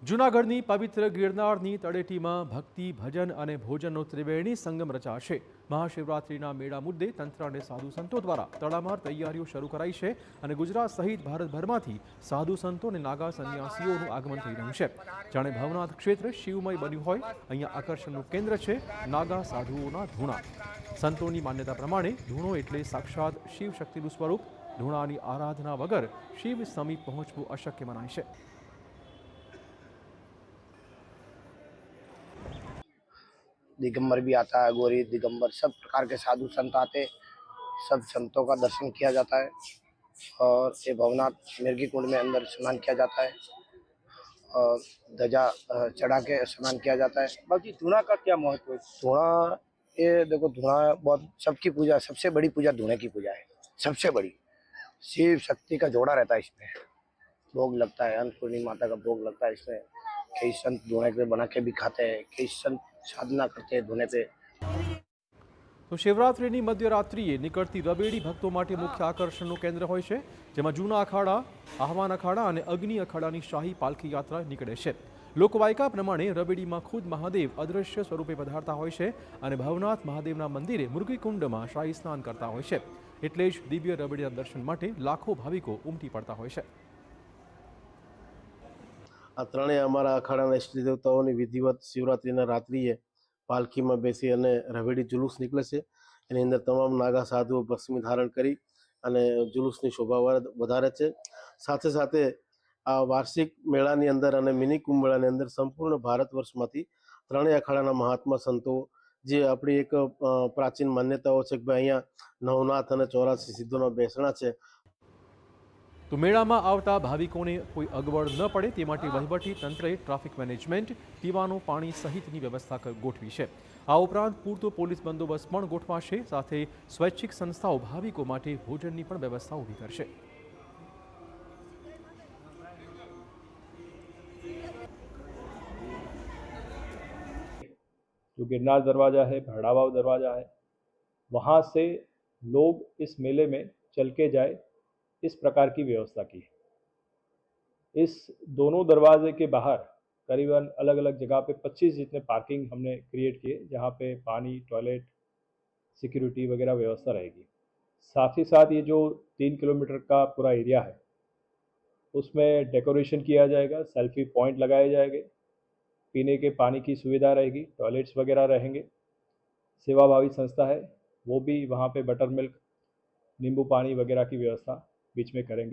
જૂનાગઢની પવિત્ર ગિરનારની તળેટીમાં ભક્તિ, ભજન અને ભોજનનો ત્રિવેણી સંગમ રચાશે. મહાશિવરાત્રિના મેળા મુદ્દે તંત્ર અને સાધુ સંતો દ્વારા તડામાર તૈયારીઓ શરૂ કરાઈ છે અને ગુજરાત સહિત ભારતભરમાંથી સાધુ સંતો અને નાગા સંન્યાસીઓનું આગમન થઈ રહ્યું છે. જાણે ભવનાથ ક્ષેત્ર શિવમય બન્યું હોય, અહીંયા આકર્ષણનું કેન્દ્ર છે નાગા સાધુઓના ધૂણા. સંતોની માન્યતા પ્રમાણે ધૂણો એટલે સાક્ષાત શિવ શક્તિનું સ્વરૂપ. ધૂણાની આરાધના વગર શિવ સમીપ પહોંચવું અશક્ય મનાય છે. दिगंबर भी आता है, गौरी दिगंबर सब प्रकार के साधु संत आते, सब संतों का दर्शन किया जाता है और ये भवनाथ मिर्गी कुंड में अंदर स्नान किया जाता है और ध्वजा चढ़ा के स्नान किया जाता है। बाकी धूना का क्या महत्व है? धूणा, ये देखो धूणा बहुत सबकी पूजा, सबसे बड़ी पूजा धूणे की पूजा है, सबसे बड़ी। शिव शक्ति का जोड़ा रहता है इसमें, भोग लगता है, अन्नपूर्णी माता का भोग लगता है इसमें। कई संत धूणे पे बना के भी खाते हैं, कई संत साधना करते हैं धूणे पे। તો શિવરાત્રિની મધ્યરાત્રિએ નીકળતી રબેડી ભક્તો માટે મુખ્ય આકર્ષણનું કેન્દ્ર હોય છે, જેમાં જૂના અખાડા, આહવાન અખાડા અને અગ્નિ અખાડાની શાહી પાલખી યાત્રા નીકળે છે. લોકવાયકા પ્રમાણે રબેડીમાં ખુદ મહાદેવ અદૃશ્ય સ્વરૂપે પધારતા હોય છે અને ભવનાથ મહાદેવના મંદિરે મૃગીકુંડમાં શાહી સ્નાન કરતા હોય છે. એટલે જ દિવ્ય રબેડીના દર્શન માટે લાખો ભાવિકો ઉમટી પડતા હોય છે. આ ત્રણેય અમારા અખાડાના ઇષ્ટ દેવતાઓની વિધિવત શિવરાત્રિના રાત્રિએ પાલખીમાં બેસી અને રવેડી જુલુસ નીકળે છે. એની અંદર તમામ નાગા સાધુઓ ભસ્મી ધારણ કરી અને જુલુસની શોભા વધારે છે. સાથે સાથે આ વાર્ષિક મેળાની અંદર અને મિની કુંભ મેળાની અંદર સંપૂર્ણ ભારત વર્ષમાંથી ત્રણેય અખાડાના મહાત્મા સંતો, જે આપણી એક પ્રાચીન માન્યતાઓ છે કે ભાઈ અહીંયા નવનાથ અને 84 સિદ્ધોના બેસણા છે. તો મેળામાં આવતા ભાવિકોને કોઈ અગવડ ન પડે તે માટે વહીવટી તંત્રએ ટ્રાફિક મેનેજમેન્ટ, પીવાનું પાણી સહિતની વ્યવસ્થા ગોઠવી છે. આ ઉપરાંત પૂરતો પોલીસ બંદોબસ્ત પણ ગોઠવાશે. સાથે સ્વૈચ્છિક સંસ્થાઓ ભાવિકો માટે ભોજનની પણ વ્યવસ્થા ઊભી કરશે. जो गिरनार दरवाज़ा है, भरड़ावाव दरवाज़ा है, वहाँ से लोग इस मेले में चल के जाए, इस प्रकार की व्यवस्था की है। इस दोनों दरवाजे के बाहर करीबन अलग अलग जगह पे 25 जितने पार्किंग हमने क्रिएट किए, जहाँ पे पानी, टॉयलेट, सिक्योरिटी वगैरह व्यवस्था रहेगी। साथ ही साथ ये जो 3 किलोमीटर का पूरा एरिया है, उसमें डेकोरेशन किया जाएगा, सेल्फी पॉइंट लगाए जाएंगे, पीने के पानी की सुविधा रहेगी, टॉयलेट्स वगैरह रहेंगे। सेवाभावी संस्था है, वो भी वहाँ पे बटर मिल्क, नींबू पानी वगैरह की व्यवस्था बीच में करेंगी।